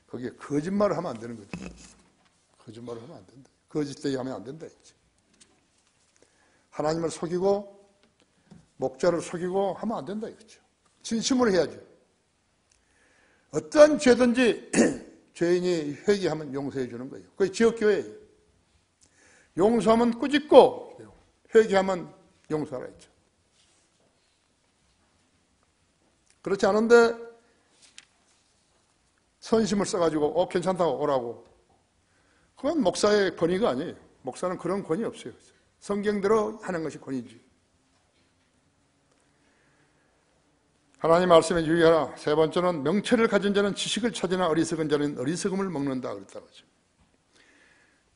거기에 거짓말을 하면 안 되는 거죠. 거짓말을 하면 안 된다. 거짓되게 하면 안 된다 했죠. 하나님을 속이고 목자를 속이고 하면 안 된다 이거죠. 진심으로 해야죠. 어떤 죄든지 죄인이 회개하면 용서해 주는 거예요. 그게 지역교회예요. 용서하면 꾸짖고 회개하면 용서하라 했죠. 그렇지 않은데 선심을 써가지고 괜찮다고 오라고. 그건 목사의 권위가 아니에요. 목사는 그런 권위 없어요. 성경대로 하는 것이 권위지. 하나님 말씀에 유의하라. 세 번째는 명철을 가진 자는 지식을 찾으나 어리석은 자는 어리석음을 먹는다 그랬다고 하죠.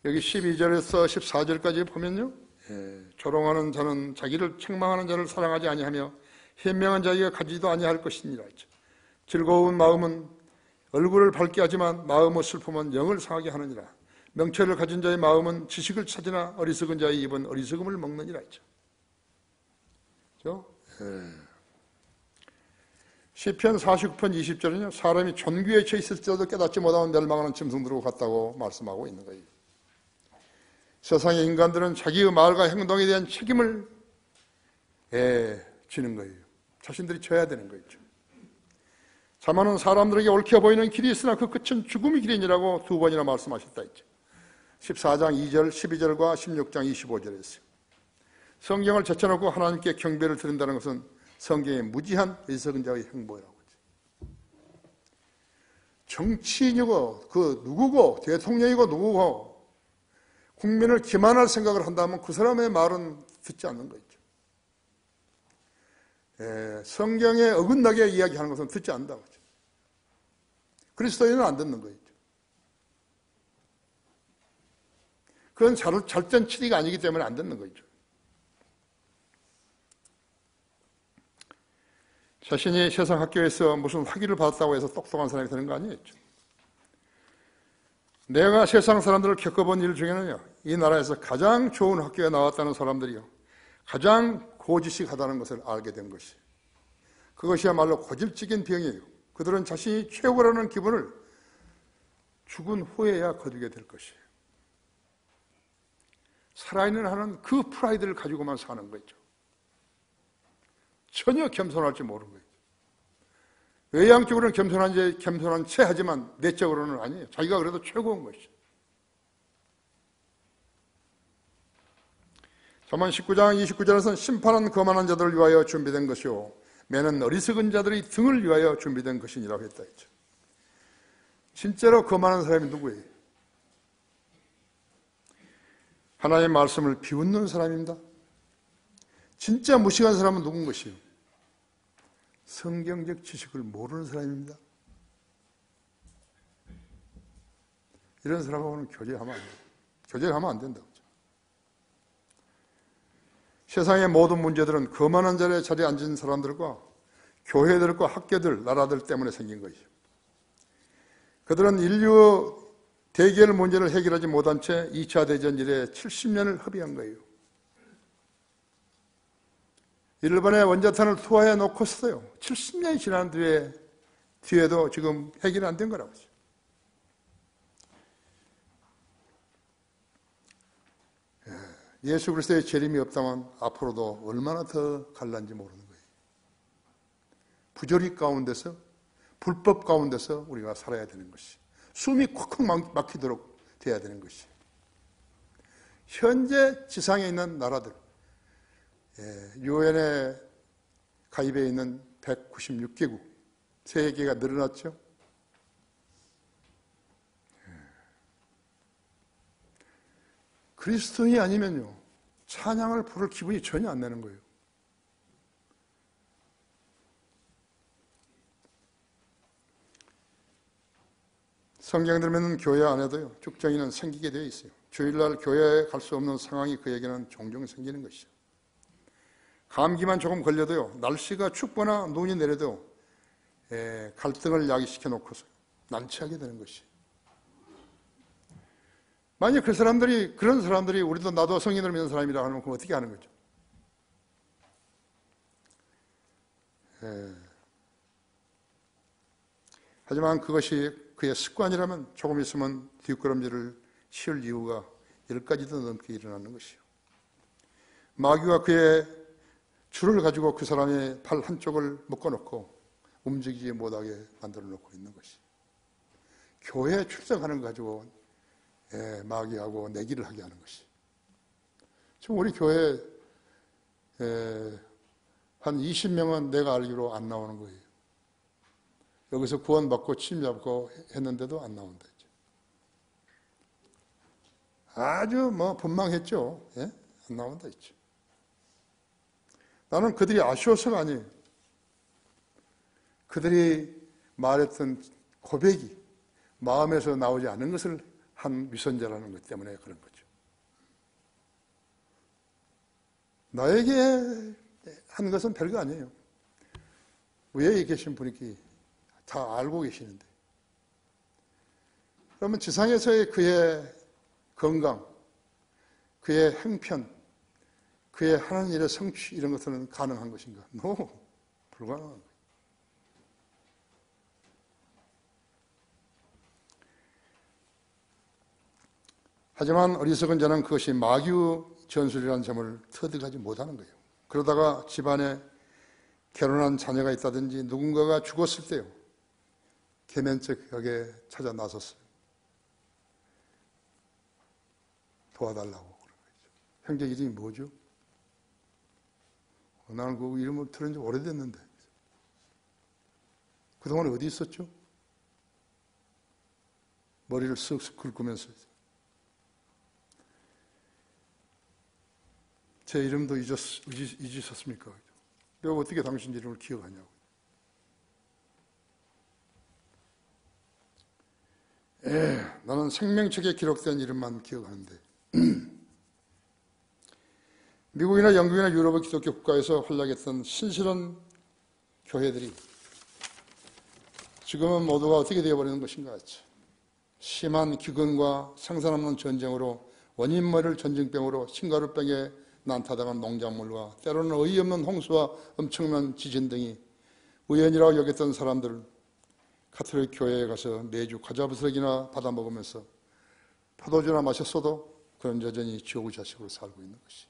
여기 12절에서 14절까지 보면요, 조롱하는 자는 자기를 책망하는 자를 사랑하지 아니하며 현명한 자에게 가지도 아니할 것이니라 했죠. 즐거운 마음은 얼굴을 밝게 하지만 마음의 슬픔은 영을 상하게 하느니라. 명철을 가진 자의 마음은 지식을 찾으나 어리석은 자의 입은 어리석음을 먹느니라 했죠. 그렇죠? 시편 49편 20절은요, 사람이 존귀에 처해 있을 때도 깨닫지 못하는 멸망하는 짐승들과 같다고 말씀하고 있는 거예요. 세상의 인간들은 자기의 말과 행동에 대한 책임을 지는 거예요. 자신들이 져야 되는 거죠. 자만은 사람들에게 옳게 보이는 길이 있으나 그 끝은 죽음의 길이니라고 2번이나 말씀하셨다 했죠. 14장 2절, 12절과 16장 25절에 있어요. 성경을 제쳐놓고 하나님께 경배를 드린다는 것은 성경의 무지한 어리석은 자의 행보라고 하죠. 정치인이고 그 누구고 대통령이고 누구고 국민을 기만할 생각을 한다면 그 사람의 말은 듣지 않는 거죠. 성경에 어긋나게 이야기하는 것은 듣지 않는다고 하죠. 그리스도인은 안 듣는 거죠. 그건 잘된 치리가 아니기 때문에 안 듣는 거죠. 자신이 세상 학교에서 무슨 학위를 받았다고 해서 똑똑한 사람이 되는 거 아니겠죠. 내가 세상 사람들을 겪어본 일 중에는요, 이 나라에서 가장 좋은 학교에 나왔다는 사람들이요, 가장 고지식하다는 것을 알게 된 것이, 그것이야말로 고질적인 병이에요. 그들은 자신이 최고라는 기분을 죽은 후에야 거두게 될 것이에요. 살아있는 한은 그 프라이드를 가지고만 사는 거죠. 전혀 겸손할 줄 모르는 거예요. 외향적으로는 겸손한 채 하지만 내적으로는 아니에요. 자기가 그래도 최고인 것이죠. 잠언 19장 29절에서는 심판은 거만한 자들을 위하여 준비된 것이요 매는 어리석은 자들의 등을 위하여 준비된 것이니라고 했다 했죠. 진짜로 거만한 사람이 누구예요? 하나님의 말씀을 비웃는 사람입니다. 진짜 무식한 사람은 누군 것이요? 성경적 지식을 모르는 사람입니다. 이런 사람하고는 교제하면 안 돼요. 교제하면 안 된다고. 세상의 모든 문제들은 거만한 자리에 앉은 사람들과 교회들과 학교들, 나라들 때문에 생긴 것이죠. 그들은 인류의 대결 문제를 해결하지 못한 채 2차 대전 이래 70년을 허비한 거예요. 일본의 원자탄을 투하해 놓고서요, 70년이 지난 뒤에도 지금 해결이 안 된 거라고 하죠. 예수 그리스도의 재림이 없다면 앞으로도 얼마나 더 갈란지 모르는 거예요. 부조리 가운데서, 불법 가운데서 우리가 살아야 되는 것이, 숨이 콱콱 막히도록 돼야 되는 것이, 현재 지상에 있는 나라들, 유엔에 가입해 있는 196개국, 3개가 늘어났죠. 그리스도인이 아니면요, 찬양을 부를 기분이 전혀 안 나는 거예요. 성경 들으면 교회 안에도요, 쭉정이는 생기게 되어 있어요. 주일날 교회에 갈 수 없는 상황이 그에게는 종종 생기는 것이죠. 감기만 조금 걸려도요, 날씨가 춥거나 눈이 내려도 갈등을 야기시켜 놓고서 난처하게 되는 것이. 만약 그런 사람들이 우리도 나도 성인을 믿는 사람이라 하면 그럼 어떻게 하는 거죠? 하지만 그것이 그의 습관이라면 조금 있으면 뒷걸음질을 씌울 이유가 10가지도 넘게 일어나는 것이요. 마귀가 그의 줄을 가지고 그 사람의 팔 한쪽을 묶어놓고 움직이지 못하게 만들어 놓고 있는 것이. 교회에 출석하는 거 가지고 마귀하고 내기를 하게 하는 것이. 지금 우리 교회 한 20명은 내가 알기로 안 나오는 거예요. 여기서 구원받고 침 잡고 했는데도 안 나온다. 아주 분망했죠. 안 나온다 했죠. 나는 그들이 아쉬워서가 아니에요. 그들이 말했던 고백이 마음에서 나오지 않은 것을 한 위선자라는 것 때문에 그런 거죠. 나에게 한 것은 별거 아니에요. 위에 계신 분이 다 알고 계시는데. 그러면 지상에서의 그의 건강, 그의 행편, 그의 하는 일의 성취 이런 것들은 가능한 것인가? No, 불가능한 거예요. 하지만 어리석은 자는 그것이 마귀의 전술이라는 점을 터득하지 못하는 거예요. 그러다가 집안에 결혼한 자녀가 있다든지 누군가가 죽었을 때요, 개면책하게 찾아 나섰어요. 도와달라고 그런 거죠. 형제 이름이 뭐죠? 나는 그 이름을 들은 지 오래됐는데 그동안 어디 있었죠? 머리를 쓱쓱 긁으면서 제 이름도 잊으셨습니까? 내가 어떻게 당신 이름을 기억하냐고. 나는 생명책에 기록된 이름만 기억하는데 미국이나 영국이나 유럽의 기독교 국가에서 활약했던 신실한 교회들이 지금은 모두가 어떻게 되어버리는 것인가 했죠. 심한 기근과 생산 없는 전쟁으로 원인모를 전쟁병으로 싱가루병에 난타당한 농작물과 때로는 어이없는 홍수와 엄청난 지진 등이 우연이라고 여겼던 사람들, 가톨릭 교회에 가서 매주 과자부스러기나 받아먹으면서 포도주나 마셨어도 그런 여전히 지옥의 자식으로 살고 있는 것이.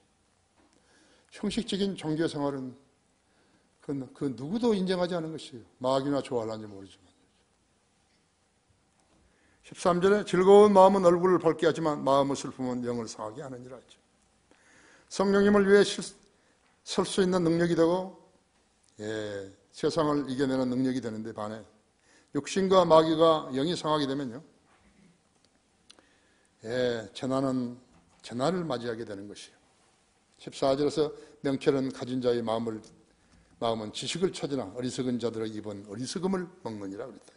형식적인 종교 생활은 그 누구도 인정하지 않은 것이에요. 마귀나 좋아하는지 모르지만. 13절에 즐거운 마음은 얼굴을 밝게 하지만 마음의 슬픔은 영을 상하게 하느니라 했죠. 성령님을 위해 설 수 있는 능력이 되고 세상을 이겨내는 능력이 되는데 반해 육신과 마귀가 영이 상하게 되면요, 재난을 맞이하게 되는 것이에요. 14절에서 명철은 가진 자의 마음은 지식을 찾으나 어리석은 자들의 입은 어리석음을 먹느니라 그랬다.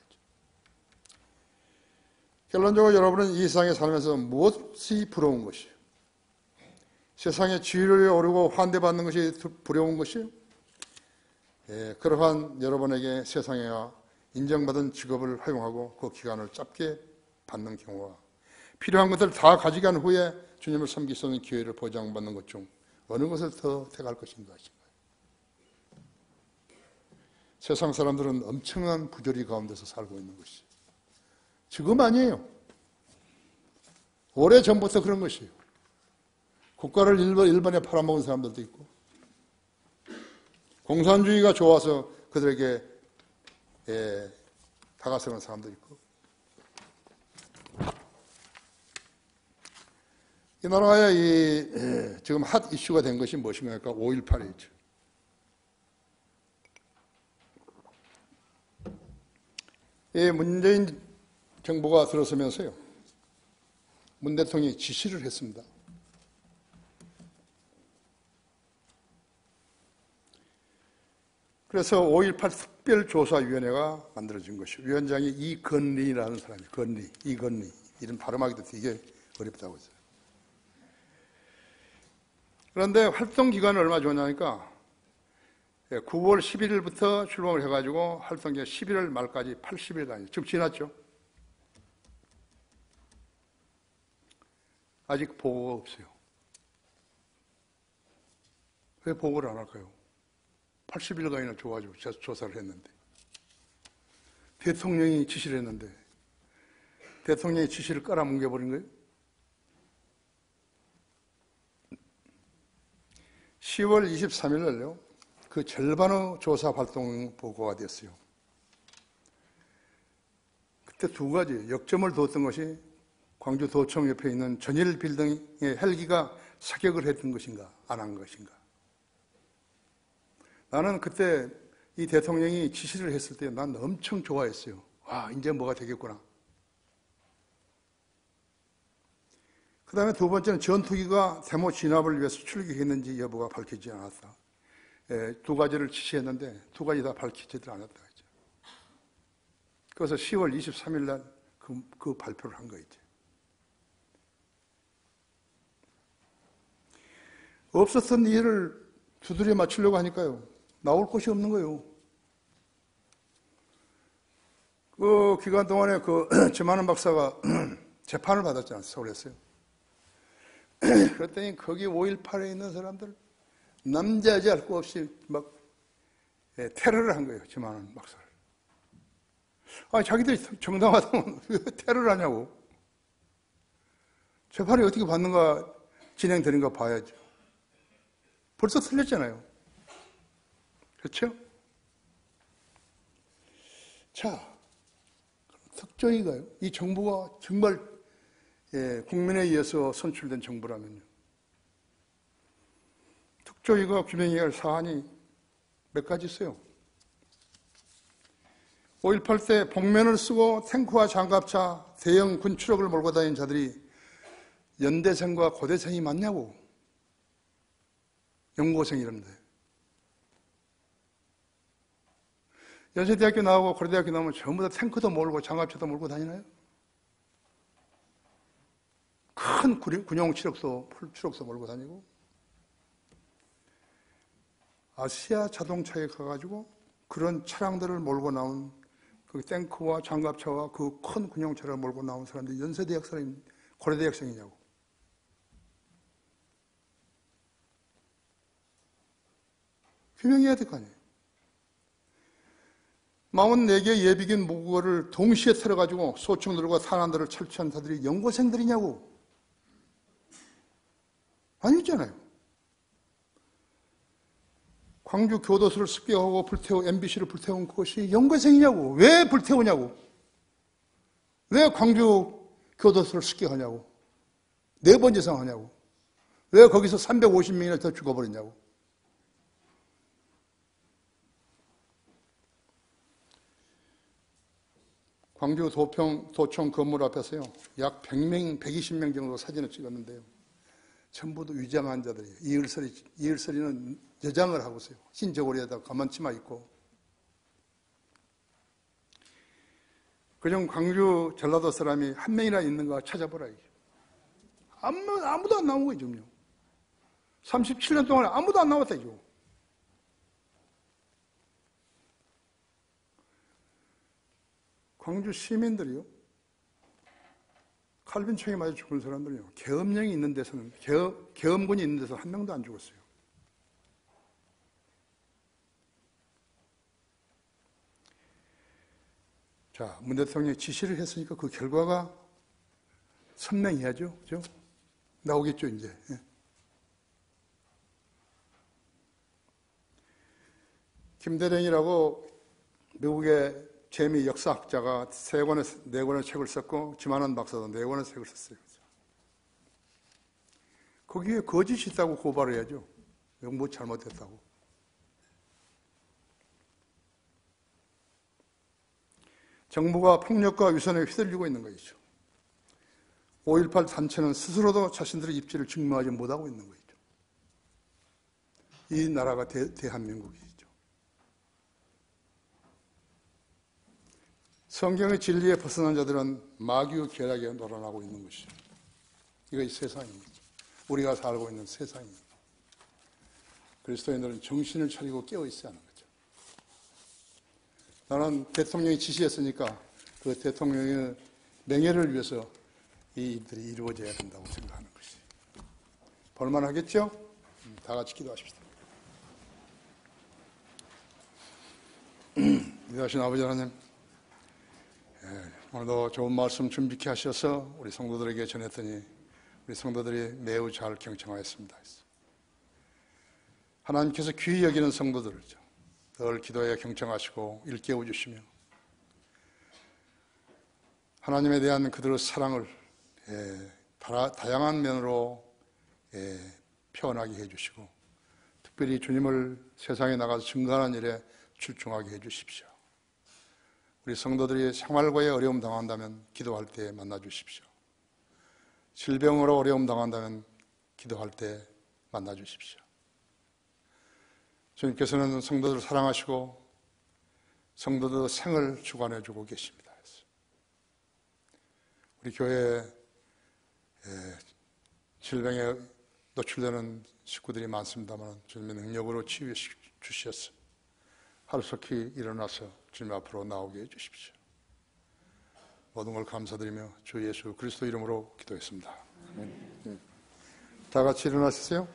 결론적으로 여러분은 이 세상에 살면서 무엇이 부러운 것이에요? 세상에 지위를 오르고 환대받는 것이 부러운 것이에요? 그러한 여러분에게 세상에 인정받은 직업을 활용하고 그 기간을 짧게 받는 경우와 필요한 것을 다 가져간 후에 주님을 섬길 수 있는 기회를 보장받는 것 중 어느 것을 더 택할 것인가 하신가요? 세상 사람들은 엄청난 부조리 가운데서 살고 있는 것이에요. 지금 아니에요. 오래전부터 그런 것이에요. 국가를 일본에 팔아먹은 사람들도 있고 공산주의가 좋아서 그들에게 다가서는 사람도 있고. 이 나라의 지금 핫 이슈가 된 것이 무엇인가 하니까 5.18이죠. 문재인 정부가 들어서면서요, 문 대통령이 지시를 했습니다. 그래서 5.18 특별조사위원회가 만들어진 것이고 위원장이 이건리라는 사람이에요. 이건리. 이름 발음하기도 되게 어렵다고 했어요. 그런데 활동 기간을 얼마 줬냐니까 9월 11일부터 출범을 해가지고 활동 기간 11월 말까지 80일간이에요. 지금 지났죠? 아직 보고가 없어요. 왜 보고를 안 할까요? 80일간이나 줘가지고 조사를 했는데 대통령이 지시를 했는데 대통령이 지시를 깔아뭉개버린 거예요. 10월 23일 날요, 그 절반의 조사 활동 보고가 됐어요. 그때 두 가지 역점을 두었던 것이 광주도청 옆에 있는 전일 빌딩의 헬기가 사격을 했던 것인가 안 한 것인가. 나는 그때 이 대통령이 지시를 했을 때 난 엄청 좋아했어요. 와, 이제 뭐가 되겠구나. 그 다음에 두 번째는 전투기가 데모 진압을 위해서 출격했는지 여부가 밝히지 않았다. 두 가지를 지시했는데 두 가지 다 밝히지도 않았다. 그래서 10월 23일 날 그 발표를 한 거였죠. 없었던 일을 두드려 맞추려고 하니까요. 나올 곳이 없는 거예요. 그 기간 동안에 지만은 박사가 재판을 받았잖아요. 서울에서요. 그랬더니 거기 5.18에 있는 사람들 남자 여자 할 거 없이 막 테러를 한 거예요. 지만은 박사를. 자기들이 정당하다면 왜 테러를 하냐고. 재판이 어떻게 받는가 진행되는가 봐야죠. 벌써 틀렸잖아요. 그렇죠? 자, 특조위가요. 이 정부가 정말 국민에 의해서 선출된 정부라면요. 특조위가 규명해야 할 사안이 몇 가지 있어요. 5.18 때 복면을 쓰고 탱크와 장갑차, 대형 군추력을 몰고 다니는 자들이 연대생과 고대생이 맞냐고. 연고생이랍니다. 연세대학교 나오고 고려대학교 나오면 전부 다 탱크도 몰고 장갑차도 몰고 다니나요? 큰 군용 추력소 몰고 다니고 아시아 자동차에 가가지고 그런 차량들을 몰고 나온 그 탱크와 장갑차와 그 큰 군용차를 몰고 나온 사람들이 연세대학 사람이 고려대학생이냐고. 규명해야 될 거 아니에요. 44개 예비군 무구를 동시에 틀어가지고 소총들과 탄환들을 철취한 자들이 연고생들이냐고. 아니잖아요. 광주 교도소를 습격하고 MBC를 불태운 그것이 연고생이냐고. 왜 불태우냐고. 왜 광주 교도소를 습격하냐고. 4번 이상 하냐고. 왜 거기서 350명이나 더 죽어버렸냐고. 광주 도청 건물 앞에서요, 약 100명, 120명 정도 사진을 찍었는데요. 전부 다 위장한 자들이에요. 이을설이는 여장을 하고 있어요. 흰 저고리에다 가만치마 입고. 그냥 광주 전라도 사람이 한 명이나 있는가 찾아보라. 이게. 아무도 안 나온 거예요, 지금요. 37년 동안 아무도 안 나왔다, 이거. 광주 시민들이요. 칼빈총에 맞아 죽은 사람들이요. 계엄령이 있는 데서는, 계엄군이 있는 데서 한 명도 안 죽었어요. 자, 문 대통령이 지시를 했으니까 그 결과가 선명해야죠. 그죠? 나오겠죠, 이제. 예. 김대령이라고 미국의 재미 역사학자가 4권의 책을 썼고, 지만원 박사도 4권의 책을 썼어요. 거기에 거짓이 있다고 고발을 해야죠. 뭐 잘못했다고. 정부가 폭력과 위선에 휘둘리고 있는 것이죠. 5.18 단체는 스스로도 자신들의 입지를 증명하지 못하고 있는 것이죠. 이 나라가 대한민국이죠. 성경의 진리에 벗어난 자들은 마귀의 계략에 놀아나고 있는 것이죠. 이것이 세상입니다. 우리가 살고 있는 세상입니다. 그리스도인들은 정신을 차리고 깨어 있어야 하는 거죠. 나는 대통령이 지시했으니까 그 대통령의 명예를 위해서 이 일들이 이루어져야 된다고 생각하는 것이. 볼만하겠죠? 다 같이 기도하십시다. 위대하신 아버지 하나님, 오늘도 좋은 말씀 준비케 하셔서 우리 성도들에게 전했더니 우리 성도들이 매우 잘 경청하였습니다. 하나님께서 귀히 여기는 성도들을 늘 기도에 경청하시고 일깨워 주시며 하나님에 대한 그들의 사랑을 다양한 면으로 표현하게 해주시고 특별히 주님을 세상에 나가서 증거하는 일에 출중하게 해주십시오. 우리 성도들이 생활과의 어려움 당한다면 기도할 때 만나 주십시오. 질병으로 어려움 당한다면 기도할 때 만나 주십시오. 주님께서는 성도들을 사랑하시고 성도들 생을 주관해 주고 계십니다. 우리 교회에 질병에 노출되는 식구들이 많습니다만 주님의 능력으로 치유해 주셔서 하루속히 일어나서 주님 앞으로 나오게 해주십시오. 모든 걸 감사드리며 주 예수 그리스도 이름으로 기도했습니다. 다 같이 일어나시세요.